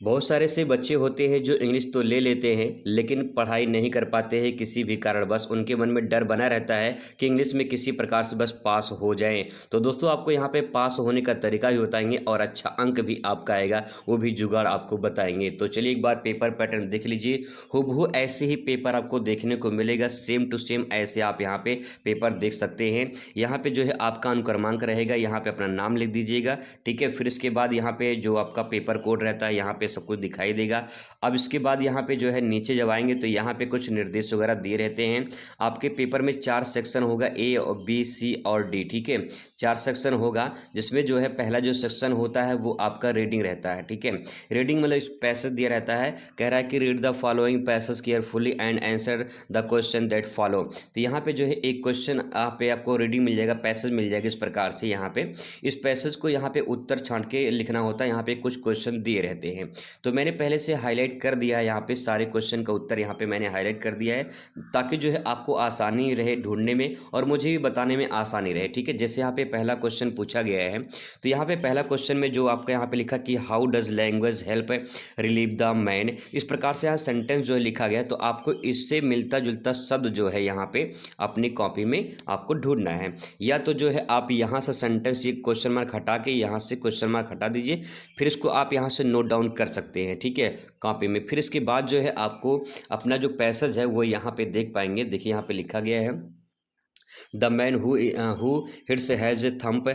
बहुत सारे ऐसे बच्चे होते हैं जो इंग्लिश तो ले लेते हैं लेकिन पढ़ाई नहीं कर पाते हैं किसी भी कारणवश उनके मन में डर बना रहता है कि इंग्लिश में किसी प्रकार से बस पास हो जाएं। तो दोस्तों आपको यहाँ पे पास होने का तरीका भी बताएंगे और अच्छा अंक भी आपका आएगा, वो भी जुगाड़ आपको बताएंगे। तो चलिए एक बार पेपर पैटर्न देख लीजिए। हूबहू ऐसे ही पेपर आपको देखने को मिलेगा, सेम टू सेम ऐसे आप यहाँ पे पेपर देख सकते हैं। यहाँ पे जो है आपका अनुक्रमांक रहेगा, यहाँ पे अपना नाम लिख दीजिएगा, ठीक है। फिर इसके बाद यहाँ पे जो आपका पेपर कोड रहता है यहाँ पे सब कुछ दिखाई देगा। अब इसके बाद यहाँ पे जो है नीचे जब आएंगे तो यहाँ पे कुछ निर्देश वगैरह दिए रहते हैं। आपके पेपर में 4 सेक्शन होगा, ए और बी सी और डी, ठीक है। 4 सेक्शन होगा जिसमें जो है पहला जो सेक्शन होता है वो आपका रीडिंग रहता है, ठीक है। रीडिंग मतलब पैसेज दिया रहता है, कह रहा है कि read the following passage carefully and answer the question that follow. तो यहाँ पे जो है एक क्वेश्चन पे आपको रीडिंग मिल जाएगा, पैसेज मिल जाएगा इस प्रकार से। यहाँ पे इस पैसेज को यहाँ पे उत्तर छांट के लिखना होता है। यहाँ पे कुछ क्वेश्चन दिए रहते हैं तो मैंने पहले से हाईलाइट कर दिया है। यहाँ पे सारे क्वेश्चन का उत्तर यहाँ पे मैंने हाईलाइट कर दिया है ताकि जो है आपको आसानी रहे ढूंढने में और मुझे भी बताने में आसानी रहे, ठीक है। जैसे यहाँ पे पहला क्वेश्चन पूछा गया है तो यहाँ पे पहला क्वेश्चन में जो आपका यहाँ पे लिखा कि how does language help relieve the man, इस प्रकार से यहाँ सेंटेंस जो है लिखा गया है। तो आपको इससे मिलता जुलता शब्द जो है यहाँ पे अपनी कॉपी में आपको ढूंढना है। या तो जो है आप यहाँ से सेंटेंस ये क्वेश्चन मार्क हटा के यहाँ से क्वेश्चन मार्क हटा दीजिए, फिर इसको आप यहाँ से नोट डाउन कर सकते हैं, ठीक है, कॉपी में। फिर इसके बाद जो है आपको अपना जो पैसेज है वो यहाँ पे देख पाएंगे। देखिए यहाँ पे लिखा गया है the man who hits has thump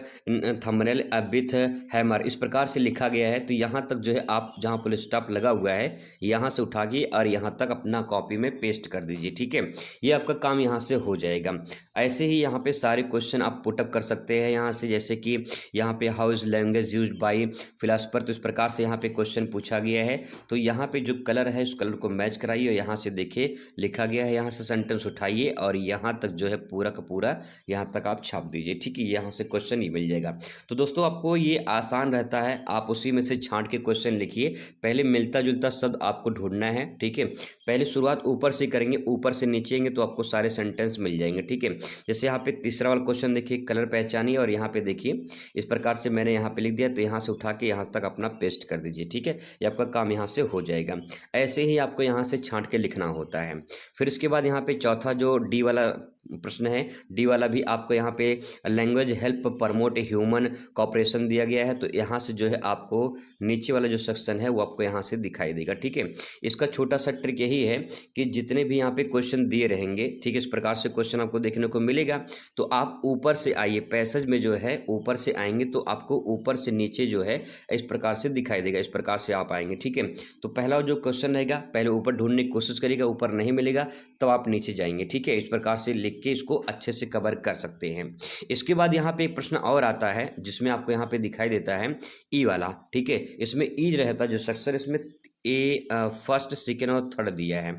thumbnail with hammer, इस प्रकार से लिखा गया है। तो यहाँ तक जो है आप जहाँ पुल स्टॉप लगा हुआ है यहाँ से उठा के और यहाँ तक अपना कॉपी में पेस्ट कर दीजिए, ठीक है। ये आपका काम यहाँ से हो जाएगा। ऐसे ही यहाँ पे सारे क्वेश्चन आप पुटअप कर सकते हैं यहाँ से, जैसे कि यहाँ पे how is language used by philosopher, तो इस प्रकार से यहाँ पे क्वेश्चन पूछा गया है। तो यहाँ पे जो कलर है उस कलर को मैच कराइए और यहाँ से देखिए लिखा गया है, यहाँ से सेंटेंस उठाइए और यहाँ तक जो है पूरा का पूरा यहाँ तक आप छाप दीजिए, ठीक है। यहाँ से क्वेश्चन ही मिल जाएगा। तो दोस्तों आपको ये आसान रहता है, आप उसी में से छांट के क्वेश्चन लिखिए। पहले मिलता जुलता शब्द आपको ढूंढना है, ठीक है। पहले शुरुआत ऊपर से करेंगे, ऊपर से नीचे आएंगे तो आपको सारे सेंटेंस मिल जाएंगे, ठीक है। जैसे यहाँ पे तीसरा वाला क्वेश्चन देखिए, कलर पहचानिए, और यहाँ पे देखिए इस प्रकार से मैंने यहाँ पे लिख दिया। तो यहाँ से उठा के यहाँ तक अपना पेस्ट कर दीजिए, ठीक है। ये आपका काम यहाँ से हो जाएगा। ऐसे ही आपको यहाँ से छांट के लिखना होता है। फिर इसके बाद यहाँ पे चौथा जो डी वाला प्रश्न है, डी वाला भी आपको यहाँ पे language help promote human cooperation दिया गया है। तो यहाँ से जो है आपको नीचे वाला जो सेक्शन है वो आपको यहाँ से दिखाई देगा, ठीक है। इसका छोटा सा ट्रिक यही है कि जितने भी यहाँ पे क्वेश्चन दिए रहेंगे, ठीक है, इस प्रकार से क्वेश्चन आपको देखने को मिलेगा। तो आप ऊपर से आइए, पैसेज में जो है ऊपर से आएंगे तो आपको ऊपर से नीचे जो है इस प्रकार से दिखाई देगा। इस प्रकार से आप आएंगे, ठीक है। तो पहला जो क्वेश्चन रहेगा पहले ऊपर ढूंढने की कोशिश करिएगा, ऊपर नहीं मिलेगा तब आप नीचे जाएंगे, ठीक है। इस प्रकार से लिख के इसको अच्छे से कवर कर सकते हैं। इसके बाद यहाँ पे एक प्रश्न और आता है जिसमें आपको यहाँ पे दिखाई देता है ई वाला, ठीक है। इसमें ई रहता है जो सेक्शन, इसमें ए फर्स्ट सेकेंड और थर्ड दिया है।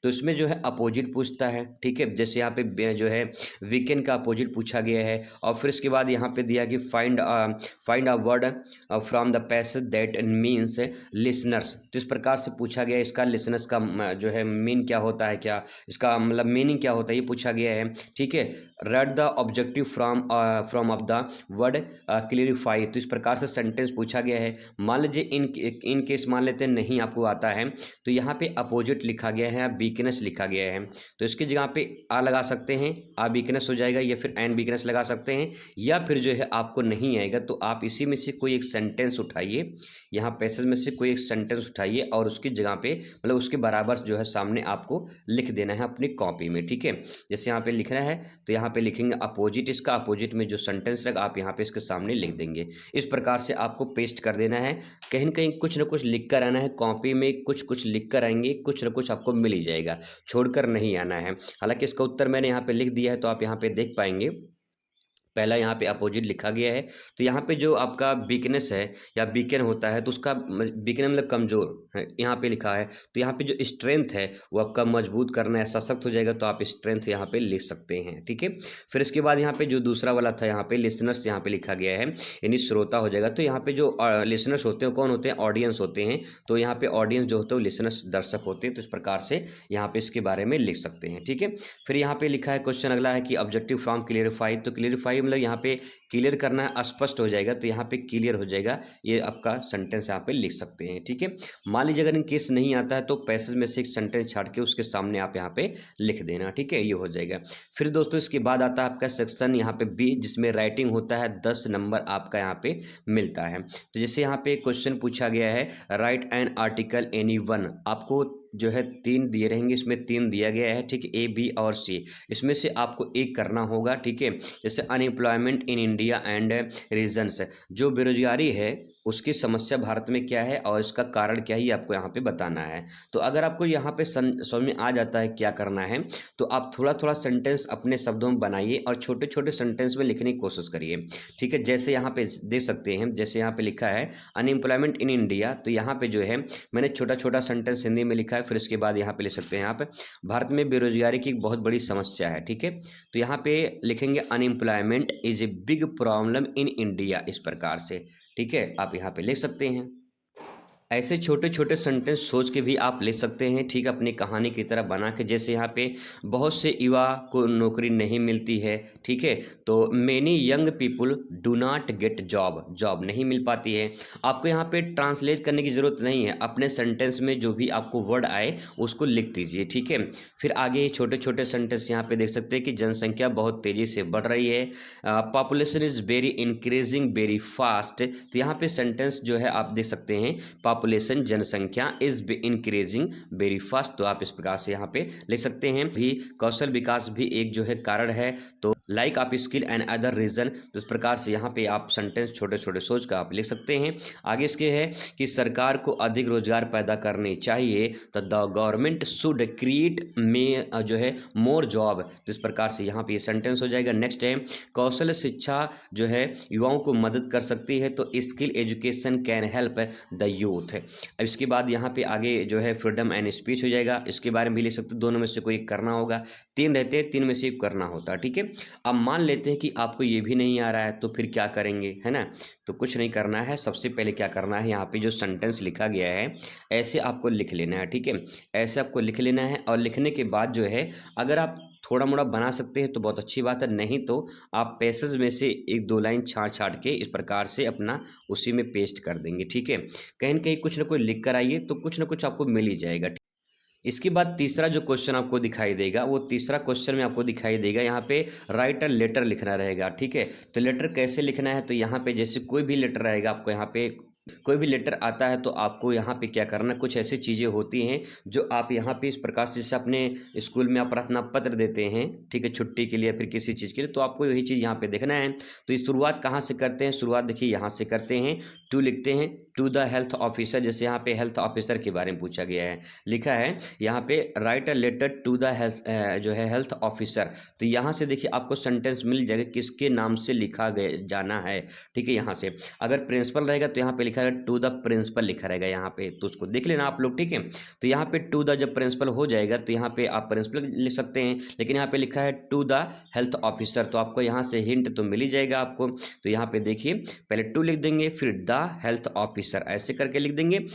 तो इसमें जो है अपोजिट पूछता है, ठीक है। जैसे यहाँ पे जो है वीकेंड का अपोजिट पूछा गया है। और फिर इसके बाद यहाँ पे दिया कि find a word from the passage that means listeners, तो इस प्रकार से पूछा गया है। इसका लिसनर्स का जो है मीन क्या होता है, क्या इसका मतलब मीनिंग क्या होता है, ये पूछा गया है, ठीक है। Read the objective from of the word clarify, तो इस प्रकार से सेंटेंस पूछा गया है। मान लीजिए इन केस मान लेते हैं नहीं आपको आता है तो यहाँ पे अपोजिट लिखा गया है, वीकनेस लिखा गया है। तो इसकी जगह पे आ लगा सकते हैं, आ वीकनेस हो जाएगा, या फिर एन वीकनेस लगा सकते हैं। या फिर जो है आपको नहीं आएगा तो आप इसी में से कोई एक सेंटेंस उठाइए, यहाँ पैसेज में से कोई एक सेंटेंस उठाइए और उसकी जगह पे मतलब उसके बराबर जो है सामने आपको लिख देना है अपनी कॉपी में, ठीक है। जैसे यहाँ पे लिखना है तो यहाँ पे लिखेंगे अपोजिट, इसका अपोजिट में जो सेंटेंस रहेगा आप यहाँ पे इसके सामने लिख देंगे। इस प्रकार से आपको पेस्ट कर देना है। कहीं ना कहीं कुछ ना कुछ लिख कर आना है कॉपी में, कुछ कुछ लिख कर आएंगे, कुछ ना कुछ आपको मिल ही जाएगा, छोड़कर नहीं आना है। हालांकि इसका उत्तर मैंने यहाँ पे लिख दिया है तो आप यहाँ पे देख पाएंगे। पहला यहाँ पे अपोजिट लिखा गया है। तो यहाँ पे जो आपका वीकनेस है या वीकेन होता है तो उसका वीकनेस मतलब कमज़ोर है, यहाँ पे लिखा है। तो यहाँ पे जो स्ट्रेंथ है वो आपका मजबूत करना है, सशक्त हो जाएगा, तो आप स्ट्रेंथ यहाँ पे लिख सकते हैं, ठीक है। फिर इसके बाद यहाँ पे जो दूसरा वाला था यहाँ पे लिसनर्स यहाँ पे लिखा गया है, यानी श्रोता हो जाएगा। तो यहाँ पे जो लिसनर्स होते हैं कौन होते हैं, ऑडियंस होते हैं। तो यहाँ पे ऑडियंस जो होते हैं वो लिसनर्स दर्शक होते हैं। तो इस प्रकार से यहाँ पे इसके बारे में लिख सकते हैं, ठीक है। फिर यहाँ पे लिखा है क्वेश्चन अगला है कि ऑब्जेक्टिव फ्रॉम क्लियरिफाई, तो क्लियरिफाई पे मतलब यहाँ पे क्लियर करना है, अस्पष्ट हो जाएगा तो यहाँ पे क्लियर हो जाएगा, ये आपका सेंटेंस यहाँ पे लिख सकते हैं। ठीक है, मान लीजिए अगर इन केस नहीं आता है तो पैसेज में से एक सेंटेंस छाट के उसके सामने आप यहाँ पे लिख देना। ठीक है, ये हो जाएगा। फिर दोस्तों इसके बाद आता है आपका सेक्शन यहाँ पे बी, जिसमें राइटिंग होता है, 10 नंबर आपका यहाँ पे मिलता है। तो जैसे यहाँ पे क्वेश्चन पूछा गया है, right an article any one, आपको जो है 3 दिए रहेंगे, इसमें 3 दिया गया है। ठीक है, ए बी और सी, इसमें से आपको एक करना होगा। ठीक है, जैसे unemployment in India and reasons, जो बेरोजगारी है उसकी समस्या भारत में क्या है और इसका कारण क्या है, ये आपको यहाँ पे बताना है। तो अगर आपको यहाँ पे समझ में आ जाता है क्या करना है, तो आप थोड़ा थोड़ा सेंटेंस अपने शब्दों में बनाइए और छोटे छोटे सेंटेंस में लिखने की कोशिश करिए। ठीक है, जैसे यहाँ पे देख सकते हैं, जैसे यहाँ पे लिखा है अनएम्प्लॉयमेंट इन इंडिया, तो यहाँ पे जो है मैंने छोटा छोटा सेंटेंस हिंदी में लिखा है। फिर इसके बाद यहाँ पे लिख सकते हैं आप, भारत में बेरोजगारी की एक बहुत बड़ी समस्या है। ठीक है, तो यहाँ पे लिखेंगे unemployment is a big problem in India, इस प्रकार से। ठीक है, आप यहाँ पे लिख सकते हैं। ऐसे छोटे छोटे सेंटेंस सोच के भी आप लिख सकते हैं। ठीक है, अपनी कहानी की तरह बना के, जैसे यहाँ पे बहुत से युवा को नौकरी नहीं मिलती है। ठीक है, तो many young people do not get job, job नहीं मिल पाती है। आपको यहाँ पे ट्रांसलेट करने की ज़रूरत नहीं है, अपने सेंटेंस में जो भी आपको वर्ड आए उसको लिख दीजिए। ठीक है, फिर आगे छोटे छोटे सेंटेंस यहाँ पे देख सकते हैं कि जनसंख्या बहुत तेज़ी से बढ़ रही है, population is very increasing very fast. तो यहाँ पे सेंटेंस जो है आप देख सकते हैं, पॉपुलेशन जनसंख्या इज इंक्रीजिंग वेरी फास्ट, तो आप इस प्रकार से यहाँ पे लिख सकते हैं। भी कौशल विकास भी एक जो है कारण है, तो लाइक आप स्किल एंड अदर रीजन, तो इस प्रकार से यहाँ पे आप सेंटेंस छोटे छोटे सोच कर आप लिख सकते हैं। आगे इसके है कि सरकार को अधिक रोजगार पैदा करने चाहिए, तो द गवर्नमेंट शुड क्रिएट में जो है मोर जॉब, तो इस प्रकार से यहाँ पे ये सेंटेंस हो जाएगा। नेक्स्ट है कौशल शिक्षा जो है युवाओं को मदद कर सकती है, तो skill education can help the youth. अब इसके बाद यहाँ पे आगे जो है फ्रीडम एंड स्पीच हो जाएगा, इसके बारे में भी लिख सकते, दोनों में से कोई करना होगा, 3 रहते हैं, 3 में से एक करना होता है। ठीक है, अब मान लेते हैं कि आपको ये भी नहीं आ रहा है, तो फिर क्या करेंगे, है ना। तो कुछ नहीं करना है, सबसे पहले क्या करना है, यहाँ पे जो सेंटेंस लिखा गया है ऐसे आपको लिख लेना है। ठीक है, ऐसे आपको लिख लेना है, और लिखने के बाद जो है अगर आप थोड़ा मोड़ा बना सकते हैं तो बहुत अच्छी बात है, नहीं तो आप पैसेज में से 1-2 लाइन छाट छाट के इस प्रकार से अपना उसी में पेस्ट कर देंगे। ठीक है, कहीं न कहीं कुछ ना कोई लिख कर आइए तो कुछ ना कुछ आपको मिल ही जाएगा। इसके बाद तीसरा जो क्वेश्चन आपको दिखाई देगा, वो तीसरा क्वेश्चन में आपको दिखाई देगा यहाँ पे राइट अ लेटर लिखना रहेगा। ठीक है, तो लेटर कैसे लिखना है, तो यहाँ पे जैसे कोई भी लेटर रहेगा, आपको यहाँ पे कोई भी लेटर आता है तो आपको यहाँ पे क्या करना है, कुछ ऐसी चीज़ें होती हैं जो आप यहाँ पे इस प्रकार से, जैसे अपने स्कूल में आप प्रार्थना पत्र देते हैं, ठीक है, छुट्टी के लिए फिर किसी चीज़ के लिए, तो आपको यही चीज़ यहाँ पे देखना है। तो इस शुरुआत कहाँ से करते हैं, शुरुआत देखिए यहाँ से करते हैं, टू लिखते हैं, टू द हेल्थ ऑफिसर, जैसे यहाँ पे हेल्थ ऑफिसर के बारे में पूछा गया है, लिखा है यहाँ पे write a letter to the जो है हेल्थ ऑफिसर, तो यहाँ से देखिए आपको सेंटेंस मिल जाएगा किसके नाम से लिखा गया जाना है। ठीक है, यहाँ से अगर प्रिंसिपल रहेगा तो यहाँ पे लिखा है टू द प्रिंसिपल लिखा रहेगा यहाँ पे, तो उसको देख लेना आप लोग। ठीक है, तो यहाँ पे टू द जब प्रिंसिपल हो जाएगा तो यहाँ पे आप प्रिंसिपल लिख सकते हैं, लेकिन यहाँ पे लिखा है टू द हेल्थ ऑफिसर, तो आपको यहाँ से हिंट तो मिल ही जाएगा आपको। तो यहाँ पे देखिए पहले टू लिख देंगे, फिर द हेल्थ ऑफिसर, ऐसे करके लिख देंगे।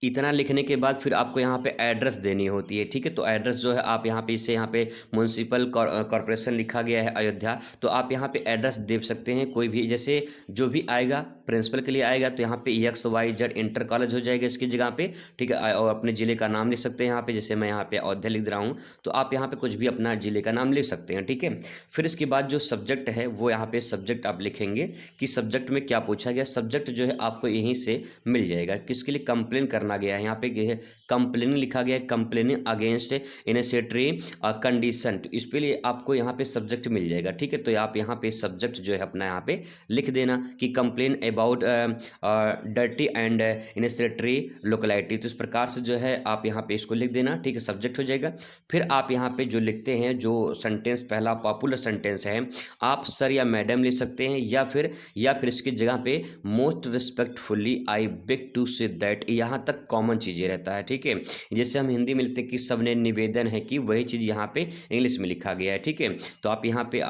इतना लिखने के बाद फिर आपको यहाँ पे एड्रेस देनी होती है। ठीक है, तो एड्रेस जो है आप यहाँ पे, इसे यहाँ पे म्यूनसिपल कॉरपोरेशन लिखा गया है अयोध्या, तो आप यहाँ पे एड्रेस दे सकते हैं कोई भी, जैसे जो भी आएगा प्रिंसिपल के लिए आएगा तो यहाँ पे XYZ इंटर कॉलेज हो जाएगा इसकी जगह पे। ठीक है, और अपने ज़िले का नाम लिख सकते हैं यहाँ पे, जैसे मैं यहाँ पे अयोध्या लिख रहा हूँ, तो आप यहाँ पे कुछ भी अपना ज़िले का नाम लिख सकते हैं। ठीक है, फिर इसके बाद जो सब्जेक्ट है वो यहाँ पे सब्जेक्ट आप लिखेंगे कि सब्जेक्ट में क्या पूछा गया। सब्जेक्ट जो है आपको यहीं से मिल जाएगा, किसके लिए, कंप्लेन करना गया है, यहाँ पे कंप्लेनिंग लिखा गया है, कंप्लेनिंग अगेंस्ट इनसेटरी कंडीशन, तो इस पे लिए आपको यहाँ पे सब्जेक्ट मिल जाएगा। ठीक है, तो आप यहाँ पे सब्जेक्ट जो है अपना यहाँ पे लिख देना कि complain about dirty and insanitary locality, तो इस प्रकार से जो है आप यहाँ पे इसको लिख देना। ठीक है, सब्जेक्ट हो जाएगा। फिर आप यहाँ पे जो लिखते हैं, जो सेंटेंस पहला पॉपुलर सेंटेंस है, आप सर या मैडम लिख सकते हैं, या फिर इसकी जगह पे most respectfully I beg to say that, यहाँ तक ज़्यादातर कॉमन चीज़ें रहता है, ठीक है। जैसे हम हिंदी में लिखते हैं कि सबने निवेदन है कि, वही चीज़ यहाँ पे इंग्लिश में लिखा गया है, ठीक है। तो आप यहाँ पे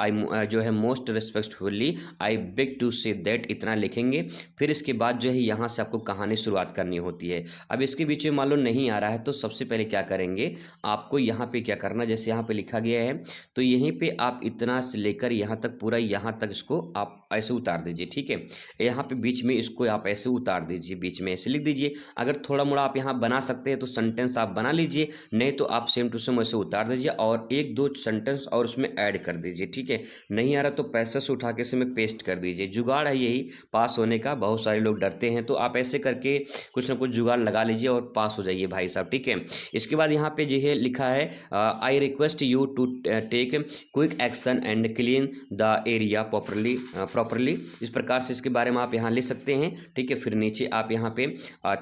जो है most respectfully I beg to say that इतना लिखेंगे। फिर इसके बाद जो है यहाँ से आपको कहानी शुरुआत करनी होती है। अब इसके बीच में मान लो नहीं आ रहा है तो सबसे पहले क्या करेंगे, आपको यहाँ पे क्या करना, जैसे यहाँ पे लिखा गया है तो यहीं पे आप इतना से लेकर यहाँ तक पूरा यहाँ तक इसको आप ऐसे उतार दीजिए, ठीक है। यहाँ पे बीच में इसको आप ऐसे उतार दीजिए, बीच में ऐसे लिख दीजिए। अगर थोड़ा मोड़ा आप यहाँ बना सकते हैं तो सेंटेंस आप बना लीजिए, नहीं तो आप सेम टू सेम ऐसे उतार दीजिए और एक दो सेंटेंस और उसमें ऐड कर दीजिए, ठीक है। नहीं आ रहा तो पैसे से उठा के इसमें पेस्ट कर दीजिए। जुगाड़ है यही पास होने का, बहुत सारे लोग डरते हैं, तो आप ऐसे करके कुछ ना कुछ जुगाड़ लगा लीजिए और पास हो जाइए भाई साहब, ठीक है। इसके बाद यहाँ पे जो है लिखा है I request you to take quick action and clean the area properly. इस प्रकार से इसके बारे में आप यहाँ लिख सकते हैं, ठीक है। फिर नीचे आप यहाँ पे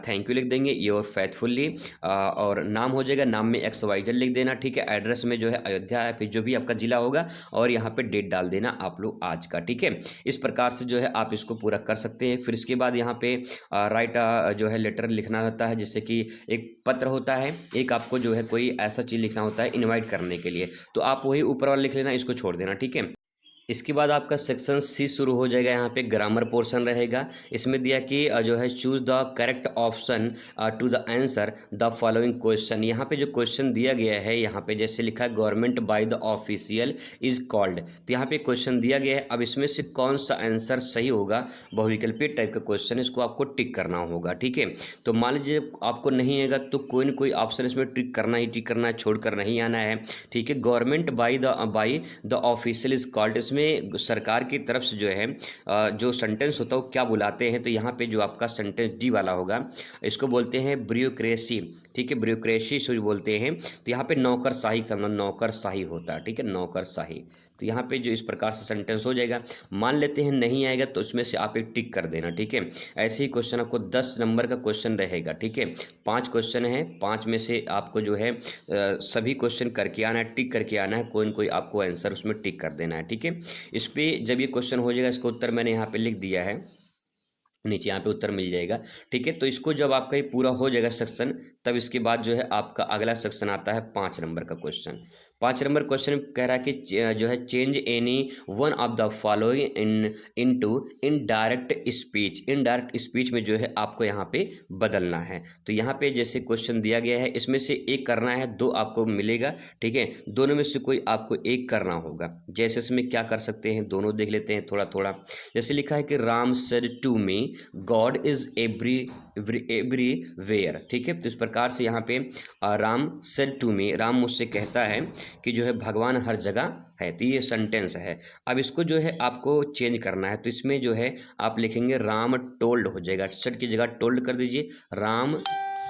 थैंक यू लिख देंगे, योर फेथफुली, और नाम हो जाएगा, नाम में XYZ लिख देना, ठीक है। एड्रेस में जो है अयोध्या है, फिर जो भी आपका जिला होगा, और यहाँ पे डेट डाल देना आप लोग आज का, ठीक है। इस प्रकार से जो है आप इसको पूरा कर सकते हैं। फिर इसके बाद यहाँ पे राइट जो है लेटर लिखना होता है, जिससे कि एक पत्र होता है, एक आपको जो है कोई ऐसा चीज़ लिखना होता है इनवाइट करने के लिए, तो आप वही ऊपर वाला लिख लेना, इसको छोड़ देना, ठीक है। इसके बाद आपका सेक्शन सी शुरू हो जाएगा। यहाँ पे ग्रामर पोर्शन रहेगा। इसमें दिया कि जो है choose the correct option to the answer the following question. यहाँ पे जो क्वेश्चन दिया गया है, यहाँ पे जैसे लिखा है government by the official is called, तो यहाँ पे क्वेश्चन दिया गया है। अब इसमें से कौन सा आंसर सही होगा, बहुविकल्पीय टाइप का क्वेश्चन, इसको आपको टिक करना होगा, ठीक है। तो मान लीजिए आपको नहीं आएगा तो कोई न कोई ऑप्शन इसमें टिक करना ही टिक करना है, छोड़कर नहीं आना है, ठीक है। Government by the official is called, इसमें सरकार की तरफ से जो है जो सेंटेंस होता है वो क्या बुलाते हैं, तो यहाँ पे जो आपका सेंटेंस डी वाला होगा, इसको बोलते हैं ब्यूरोक्रेसी, ठीक है। ब्यूरोक्रेसी से बोलते हैं। तो यहाँ पे नौकरशाही समझो, नौकरशाही होता है, ठीक है, नौकरशाही। तो यहाँ पे जो इस प्रकार से सेंटेंस हो जाएगा। मान लेते हैं नहीं आएगा तो इसमें से आप एक टिक कर देना, ठीक है। ऐसे ही क्वेश्चन आपको 10 नंबर का क्वेश्चन रहेगा, ठीक है। 5 क्वेश्चन है, 5 में से आपको जो है सभी क्वेश्चन करके आना है, टिक करके आना है, कोई न कोई आपको आंसर उसमें टिक कर देना है, ठीक है। इस पर जब ये क्वेश्चन हो जाएगा, इसका उत्तर मैंने यहाँ पे लिख दिया है, नीचे यहाँ पे उत्तर मिल जाएगा, ठीक है। तो इसको जब आपका ये पूरा हो जाएगा सेक्शन, तब इसके बाद जो है आपका अगला सेक्शन आता है 5 नंबर का क्वेश्चन। 5 नंबर क्वेश्चन कह रहा है कि जो है change any one of the following into indirect speech. Indirect speech में जो है आपको यहाँ पे बदलना है। तो यहाँ पे जैसे क्वेश्चन दिया गया है, इसमें से एक करना है, 2 आपको मिलेगा, ठीक है। दोनों में से कोई आपको एक करना होगा। जैसे इसमें क्या कर सकते हैं, दोनों देख लेते हैं थोड़ा थोड़ा। जैसे लिखा है कि Ram said to me God is everywhere, ठीक है। तो इस प्रकार से यहाँ पे Ram said to me, Ram मुझसे कहता है कि जो है भगवान हर जगह है, तो ये सेंटेंस है। अब इसको जो है आपको चेंज करना है, तो इसमें जो है आप लिखेंगे राम टोल्ड हो जाएगा, सेड की जगह टोल्ड कर दीजिए, राम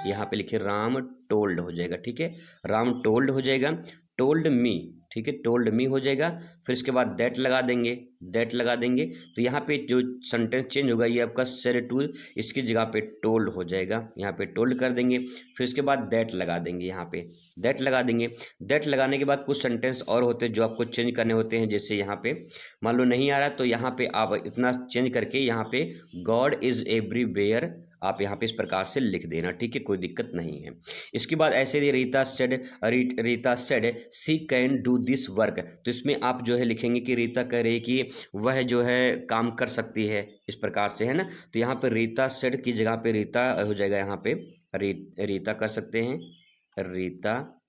यहाँ पे लिखिए राम टोल्ड हो जाएगा, ठीक है। राम टोल्ड हो जाएगा, टोल्ड मी, ठीक है, टोल्ड मी हो जाएगा। फिर इसके बाद दैट लगा देंगे, दैट लगा देंगे, तो यहाँ पे जो सेंटेंस चेंज होगा ये आपका सेड टू, इसकी जगह पे टोल्ड हो जाएगा, यहाँ पे टोल्ड कर देंगे। फिर इसके बाद दैट लगा देंगे, यहाँ पे दैट लगा देंगे। दैट लगाने के बाद कुछ सेंटेंस और होते हैं जो आपको चेंज करने होते हैं। जैसे यहाँ पे मान लो नहीं आ रहा तो यहाँ पे आप इतना चेंज करके यहाँ पे गॉड इज एवरीवेयर आप यहाँ पे इस प्रकार से लिख देना, ठीक है, कोई दिक्कत नहीं है। इसके बाद ऐसे ही Rita said she can do this work, तो इसमें आप जो है लिखेंगे कि रीता कह रही कि वह जो है काम कर सकती है, इस प्रकार से, है ना। तो यहाँ पे रीता सेड की जगह पे रीता हो जाएगा, यहाँ पे रीता कर सकते हैं, रीता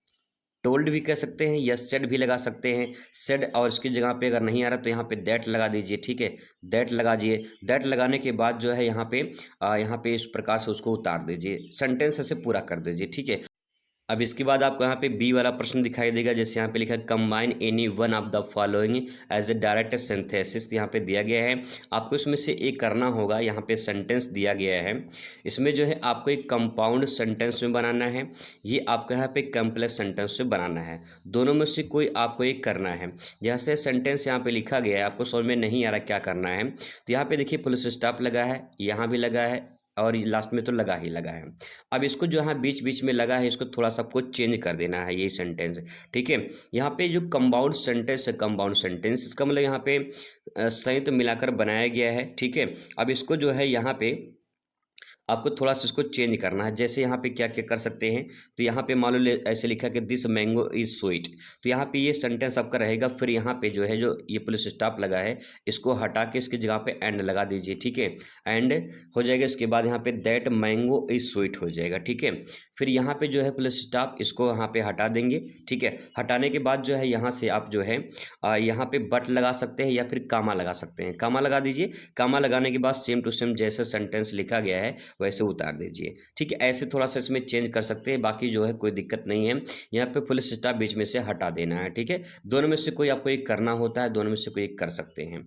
टोल्ड भी कह सकते हैं या सेड भी लगा सकते हैं। सेड और इसकी जगह पे अगर नहीं आ रहा तो यहाँ पे दैट लगा दीजिए, ठीक है, दैट लगा दिए। दैट लगाने के बाद जो है यहाँ पे इस प्रकार से उसको उतार दीजिए, सेंटेंस से पूरा कर दीजिए, ठीक है। अब इसके बाद आपको यहाँ पे बी वाला प्रश्न दिखाई देगा। जैसे यहाँ पे लिखा है combine any one of the following as a direct synthesis, यहाँ पे दिया गया है, आपको इसमें से एक करना होगा। यहाँ पे सेंटेंस दिया गया है, इसमें जो है आपको एक कंपाउंड सेंटेंस में बनाना है, ये आपको यहाँ पे कम्प्लेक्स सेंटेंस में बनाना है। दोनों में से कोई आपको एक करना है। जैसे सेंटेंस यहाँ पे लिखा गया है, आपको समझ में नहीं आ रहा क्या करना है, तो यहाँ पे देखिए फुल स्टॉप लगा है, यहाँ भी लगा है, और लास्ट में तो लगा ही लगा है। अब इसको जो है बीच बीच में लगा है, इसको थोड़ा सा कुछ चेंज कर देना है, यही सेंटेंस, ठीक है। यहाँ पे जो कंपाउंड सेंटेंस है, कंपाउंड सेंटेंस इसका मतलब यहाँ पे संयुक्त मिलाकर बनाया गया है, ठीक है। अब इसको जो है यहाँ पे आपको थोड़ा सा इसको चेंज करना है। जैसे यहाँ पे क्या क्या कर सकते हैं, तो यहाँ पे मान लो ऐसे लिखा कि दिस मैंगो इज स्वीट, तो यहाँ पे ये सेंटेंस आपका रहेगा। फिर यहाँ पे जो है जो ये पुलिस स्टॉप लगा है इसको हटा के इसकी जगह पे एंड लगा दीजिए, ठीक है, एंड हो जाएगा। इसके बाद यहाँ पे दैट मैंगो इज स्वीट हो जाएगा, ठीक है। फिर यहाँ पे जो है पुलिस स्टॉप इसको यहाँ पे हटा देंगे, ठीक है। हटाने के बाद जो है यहाँ से आप जो है यहाँ पे बट लगा सकते हैं या फिर कामा लगा सकते हैं। कामा लगा दीजिए। कामा लगाने के बाद सेम टू सेम जैसे सेंटेंस लिखा गया है वैसे उतार दीजिए, ठीक है। ऐसे थोड़ा सा इसमें चेंज कर सकते हैं, बाकी जो है कोई दिक्कत नहीं है। यहाँ पे फुल स्टॉप बीच में से हटा देना है, ठीक है। दोनों में से कोई आपको एक करना होता है, दोनों में से कोई एक कर सकते हैं।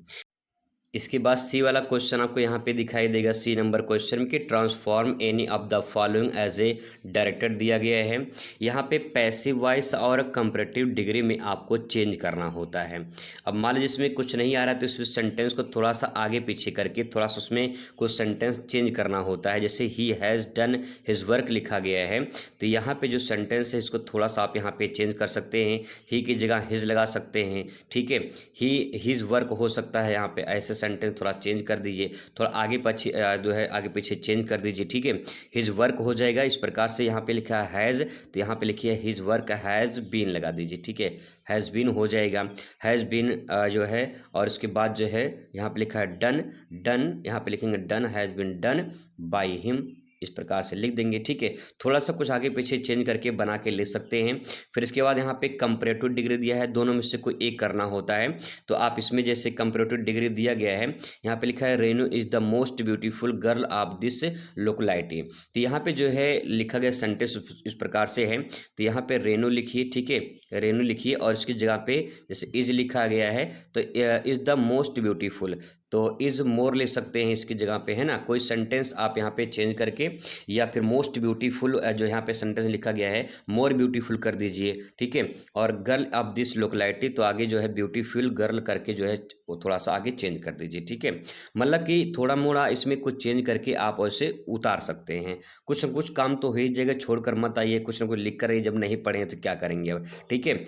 इसके बाद सी वाला क्वेश्चन आपको यहाँ पे दिखाई देगा, सी नंबर क्वेश्चन में कि transform any of the following as a director दिया गया है। यहाँ पे पैसिव वॉइस और कंपैरेटिव डिग्री में आपको चेंज करना होता है। अब मान लीजिए इसमें कुछ नहीं आ रहा है तो इसमें सेंटेंस को थोड़ा सा आगे पीछे करके थोड़ा सा उसमें कुछ सेंटेंस चेंज करना होता है। जैसे he has done his work लिखा गया है तो यहाँ पे जो सेंटेंस है इसको थोड़ा सा आप यहाँ पे चेंज कर सकते हैं। ही की जगह हिज लगा सकते हैं, ठीक है। ही हिज वर्क हो सकता है, यहाँ पे ऐसे सेंटेंस थोड़ा चेंज कर दीजिए, थोड़ा आगे पीछे जो है आगे पीछे चेंज कर दीजिए, ठीक है। हिज वर्क हो जाएगा इस प्रकार से। यहाँ पे लिखा है हैज़ तो यहाँ पे लिखिए हिज वर्क हैज़ बीन लगा दीजिए, ठीक है। हैज़ बीन हो जाएगा, हैज़ बीन जो है, और इसके बाद जो है यहाँ पे लिखा है डन, डन यहाँ पे लिखेंगे done has been done by him, इस प्रकार से लिख देंगे, ठीक है। थोड़ा सा कुछ आगे पीछे चेंज करके बना के ले सकते हैं। फिर इसके बाद यहाँ पे कंपैरेटिव डिग्री दिया है, दोनों में से कोई एक करना होता है। तो आप इसमें जैसे कंपैरेटिव डिग्री दिया गया है, यहाँ पे लिखा है Renu is the most beautiful girl of this locality, तो यहाँ पे जो है लिखा गया सेंटेंस इस प्रकार से है। तो यहाँ पे रेनू लिखिए, ठीक है, रेनू लिखिए, और इसकी जगह पे जैसे इज लिखा गया है तो इज द मोस्ट ब्यूटीफुल, तो इज़ मोर ले सकते हैं इसकी जगह पे, है ना। कोई सेंटेंस आप यहाँ पे चेंज करके, या फिर मोस्ट ब्यूटीफुल जो यहाँ पे सेंटेंस लिखा गया है मोर ब्यूटीफुल कर दीजिए, ठीक है। और गर्ल ऑफ दिस लोकेलिटी तो आगे जो है ब्यूटीफुल गर्ल करके जो है वो थोड़ा सा आगे चेंज कर दीजिए, ठीक है। मतलब कि थोड़ा मोड़ा इसमें कुछ चेंज करके आप ऐसे उतार सकते हैं। कुछ न कुछ काम तो हो ही जाएगा, छोड़कर मत आइए, कुछ न कुछ लिख कर आइए, जब नहीं पढ़े हैं तो क्या करेंगे अब, ठीक है।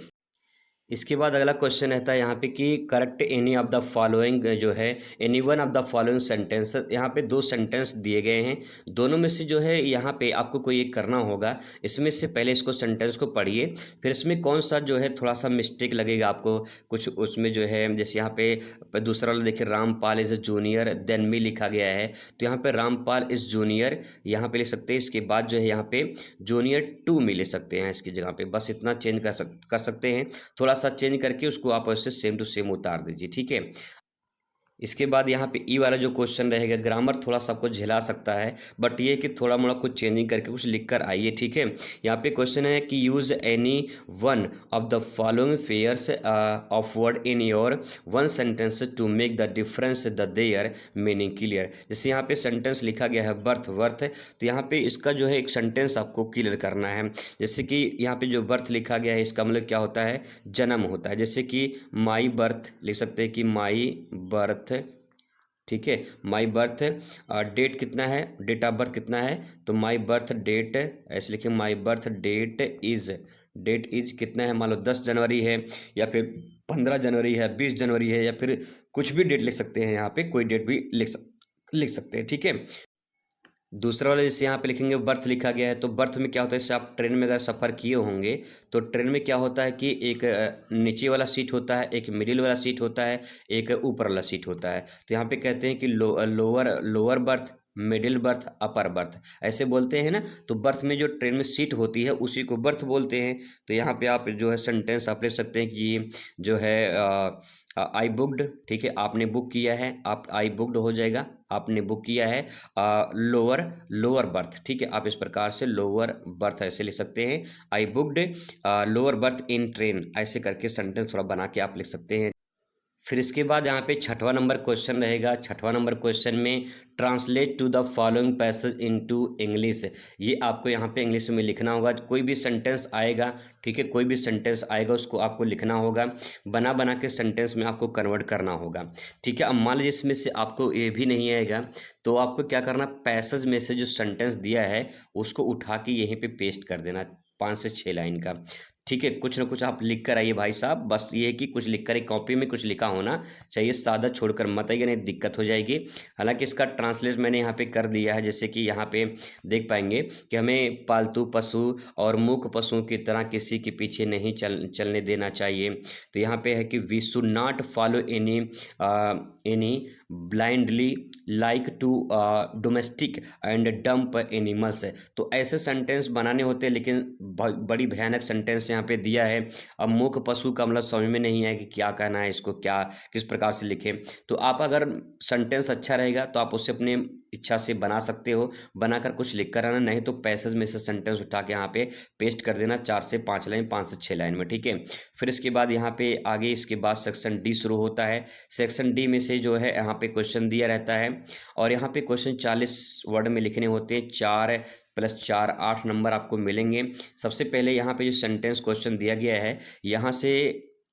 इसके बाद अगला क्वेश्चन रहता है यहाँ पे कि correct any of the following जो है, any one of the following sentence. यहाँ पे दो सेंटेंस दिए गए हैं, दोनों में से जो है यहाँ पे आपको कोई एक करना होगा। इसमें से पहले इसको सेंटेंस को पढ़िए, फिर इसमें कौन सा जो है थोड़ा सा मिस्टेक लगेगा आपको कुछ उसमें जो है, जैसे यहाँ पे दूसरा वाला देखिए Rampal is a junior than me लिखा गया है, तो यहाँ पे रामपाल इज़ जूनियर यहाँ पे लिख सकते हैं। इसके बाद जो है यहाँ पे जूनियर टू में ले सकते हैं इसकी जगह पे, बस इतना चेंज कर सकते हैं। थोड़ा सा चेंज करके उसको आप ऐसे सेम टू सेम उतार दीजिए, ठीक है। इसके बाद यहाँ पे ई वाला जो क्वेश्चन रहेगा, ग्रामर थोड़ा सबको झेला सकता है, बट ये कि थोड़ा मोड़ा कुछ चेंजिंग करके कुछ लिख कर आइए, ठीक है। यहाँ पे क्वेश्चन है कि use any one of the following pairs of word in your one sentence to make the difference the their meaning clear. जैसे यहाँ पे सेंटेंस लिखा गया है बर्थ वर्थ, तो यहाँ पे इसका जो है एक सेंटेंस आपको क्लियर करना है। जैसे कि यहाँ पे जो बर्थ लिखा गया है इसका मतलब क्या होता है, जन्म होता है। जैसे कि माई बर्थ लिख सकते हैं कि माई बर्थ, ठीक है, माई बर्थ डेट कितना है, डेट ऑफ बर्थ कितना है, तो माई बर्थ डेट ऐसे लिखिए, माई बर्थ डेट इज कितना है, मान लो 10 जनवरी है, या फिर 15 जनवरी है, 20 जनवरी है, या फिर कुछ भी डेट लिख सकते हैं, यहाँ पे कोई डेट भी लिख सकते हैं, ठीक है। दूसरा वाला जैसे यहाँ पे लिखेंगे बर्थ लिखा गया है, तो बर्थ में क्या होता है, जैसे आप ट्रेन में अगर सफ़र किए होंगे तो ट्रेन में क्या होता है कि एक नीचे वाला सीट होता है, एक मिडिल वाला सीट होता है, एक ऊपर वाला सीट होता है। तो यहाँ पे कहते हैं कि lower berth, middle birth, upper berth ऐसे बोलते हैं ना। तो बर्थ में जो ट्रेन में सीट होती है उसी को बर्थ बोलते हैं। तो यहाँ पे आप जो है सेंटेंस आप ले सकते हैं कि जो है आई बुकड, ठीक है, आपने बुक किया है, आप आई बुकड हो जाएगा, आपने बुक किया है। लोअर बर्थ, ठीक है, आप इस प्रकार से लोअर बर्थ ऐसे लिख सकते हैं, I booked lower berth in train, ऐसे करके सेंटेंस थोड़ा बना के आप लिख सकते हैं। फिर इसके बाद यहाँ पे छठवां नंबर क्वेश्चन रहेगा। छठवां नंबर क्वेश्चन में translate to the following passage into English, ये आपको यहाँ पे इंग्लिश में लिखना होगा। कोई भी सेंटेंस आएगा, ठीक है, कोई भी सेंटेंस आएगा उसको आपको लिखना होगा, बना बना के सेंटेंस में आपको कन्वर्ट करना होगा, ठीक है। अब मान लीजिए इसमें से आपको ये भी नहीं आएगा तो आपको क्या करना, पैसेज में से जो सेंटेंस दिया है उसको उठा के यहीं पर पेस्ट कर देना, 5 से 6 लाइन का, ठीक है, कुछ ना कुछ आप लिख कर आइए भाई साहब, बस ये है कि कुछ लिख कर एक कॉपी में कुछ लिखा होना चाहिए, सादा छोड़कर मत आइए, नहीं दिक्कत हो जाएगी। हालांकि इसका ट्रांसलेट मैंने यहाँ पे कर दिया है, जैसे कि यहाँ पे देख पाएंगे कि हमें पालतू पशु और मूक पशुओं की तरह किसी के पीछे नहीं चलने देना चाहिए। तो यहाँ पे है कि we should not follow any blindly like to domestic and dumb animals. तो ऐसे सेंटेंस बनाने होते हैं, लेकिन बड़ी भयानक सेंटेंस यहाँ पे दिया है। अब मूक पशु का मतलब समझ में नहीं है कि क्या कहना है, इसको क्या किस प्रकार से लिखें। तो आप अगर सेंटेंस अच्छा रहेगा तो आप उससे अपने इच्छा से बना सकते हो, बनाकर कुछ लिख कर आना, नहीं तो पैसेज में से सेंटेंस उठा के यहाँ पे पेस्ट कर देना, 4 से 5 लाइन, 5 से 6 लाइन में, ठीक है। फिर इसके बाद यहाँ पे आगे इसके बाद सेक्शन डी शुरू होता है। सेक्शन डी में से जो है यहाँ पे क्वेश्चन दिया रहता है, और यहाँ पे क्वेश्चन 40 वर्ड में लिखने होते हैं, 4 + 4 8 नंबर आपको मिलेंगे। सबसे पहले यहाँ पे जो सेंटेंस क्वेश्चन दिया गया है, यहाँ से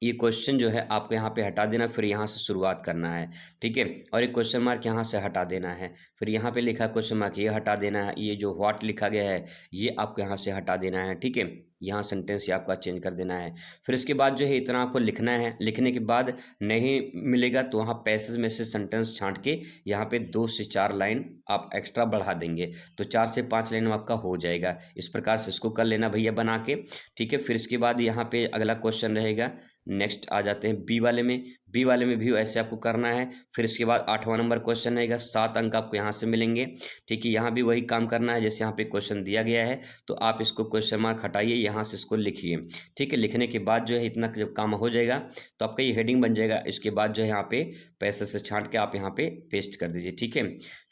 ये क्वेश्चन जो है आपको यहाँ पे हटा देना, फिर यहाँ से शुरुआत करना है, ठीक है। और एक क्वेश्चन मार्क यहाँ से हटा देना है, फिर यहाँ पे लिखा क्वेश्चन मार्क ये हटा देना है, ये जो व्हाट लिखा गया है ये आपको यहाँ से हटा देना है, ठीक है। यहाँ सेंटेंस ये आपका चेंज कर देना है। फिर इसके बाद जो है इतना आपको लिखना है। लिखने के बाद नहीं मिलेगा तो वहाँ पैसेज में से सेंटेंस छांट के यहाँ पे 2 से 4 लाइन आप एक्स्ट्रा बढ़ा देंगे, तो 4 से 5 लाइन आपका हो जाएगा। इस प्रकार से इसको कर लेना भैया बना के, ठीक है। फिर इसके बाद यहाँ पे अगला क्वेश्चन रहेगा, नेक्स्ट आ जाते हैं बी वाले में। बी वाले में भी ऐसे आपको करना है। फिर इसके बाद 8वां नंबर क्वेश्चन रहेगा, 7 अंक आपको यहाँ से मिलेंगे, ठीक है। यहाँ भी वही काम करना है जैसे यहाँ पे क्वेश्चन दिया गया है, तो आप इसको क्वेश्चन मार्क हटाइए, यहाँ से इसको लिखिए, ठीक है। लिखने के बाद जो है इतना जब काम हो जाएगा तो आपका ये हेडिंग बन जाएगा। इसके बाद जो है यहाँ पे पैसे से छांट के आप यहाँ पे पेस्ट कर दीजिए, ठीक है।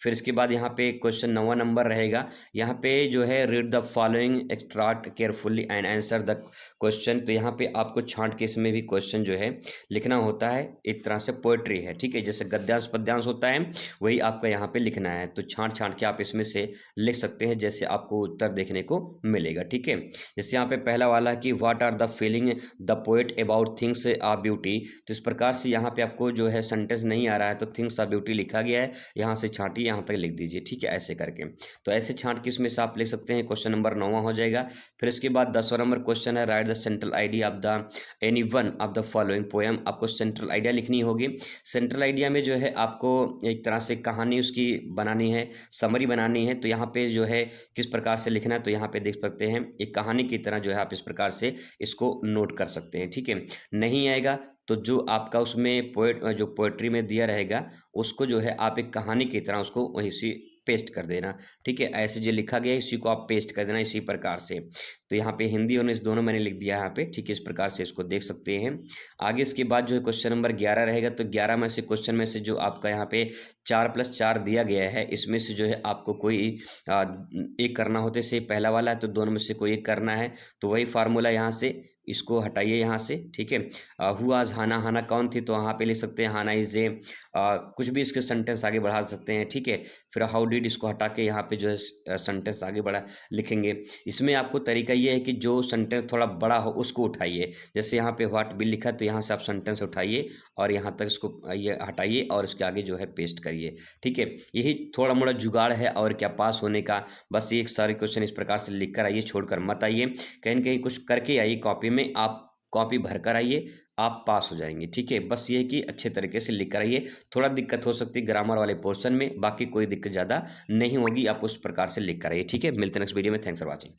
फिर इसके बाद यहाँ पे क्वेश्चन 9वां नंबर रहेगा। यहाँ पे जो है read the following extract carefully and answer the question. तो यहाँ पे आपको छांट के इसमें भी क्वेश्चन जो है लिखना होता है, एक तरह से पोएट्री है, ठीक है। जैसे गद्यांश पद्यांश होता है वही आपका यहाँ पे लिखना है, तो छांट के आप इसमें से लिख सकते हैं, जैसे आपको उत्तर देखने को मिलेगा, ठीक है। जैसे यहाँ पे पहला वाला कि what are the feeling the poet about things are beauty. तो इस प्रकार से यहाँ पे आपको जो है सेंटेंस नहीं आ रहा है तो थिंग्स आर ब्यूटी लिखा गया है, यहाँ से छांटिए, यहाँ तक लिख दीजिए, ठीक है, ऐसे करके। तो ऐसे छांट के इसमें से आप लिख सकते हैं। क्वेश्चन नंबर 9वां हो जाएगा। फिर इसके बाद 10वां नंबर क्वेश्चन है, right the central idea of the any one of the following poem. आपको सेंट्रल आइडिया लिखनी होगी। सेंट्रल आइडिया में जो है आपको एक तरह से कहानी उसकी बनानी है, समरी बनानी है। तो यहाँ पे जो है किस प्रकार से लिखना है, तो यहाँ पे देख सकते हैं एक कहानी की तरह जो है आप इस प्रकार से इसको नोट कर सकते हैं, ठीक है। नहीं आएगा तो जो आपका उसमें जो पोएट्री में दिया रहेगा उसको जो है आप एक कहानी की तरह उसको वहीं से पेस्ट कर देना, ठीक है। ऐसे जो लिखा गया है इसी को आप पेस्ट कर देना इसी प्रकार से। तो यहाँ पे हिंदी और इंग्लिश दोनों मैंने लिख दिया यहाँ पे, ठीक है। इस प्रकार से इसको देख सकते हैं। आगे इसके बाद जो है क्वेश्चन नंबर 11 रहेगा। तो 11 में से क्वेश्चन में से जो आपका यहाँ पे 4 + 4 दिया गया है, इसमें से जो है आपको कोई एक करना होता है। जैसे पहला वाला है तो दोनों में से कोई एक करना है, तो वही फार्मूला यहाँ से इसको हटाइए यहाँ से, ठीक है। हु आज हाना, हाना कौन थी, तो वहाँ पे लिख सकते हैं हाना इज ए, कुछ भी इसके सेंटेंस आगे बढ़ा सकते हैं, ठीक है। फिर हाउ डिड इसको हटा के यहाँ पे जो है सेंटेंस आगे बढ़ा लिखेंगे। इसमें आपको तरीका ये है कि जो सेंटेंस थोड़ा बड़ा हो उसको उठाइए। जैसे यहाँ पे व्हाट भी लिखा तो यहाँ से आप सेंटेंस उठाइए और यहाँ तक इसको ये हटाइए और इसके आगे जो है पेस्ट करिए, ठीक है। यही थोड़ा मोड़ा जुगाड़ है और क्या पास होने का। बस एक सारे क्वेश्चन इस प्रकार से लिख कर आइए, छोड़कर मत आइए, कहीं न कहीं कुछ करके आइए कॉपी में। आप कॉपी भर कर आइए, आप पास हो जाएंगे, ठीक है। बस ये है कि अच्छे तरीके से लिख कर आइए। थोड़ा दिक्कत हो सकती है ग्रामर वाले पोर्शन में, बाकी कोई दिक्कत ज़्यादा नहीं होगी। आप उस प्रकार से लिख कर आइए, ठीक है। मिलते हैं नेक्स्ट वीडियो में। Thanks for watching.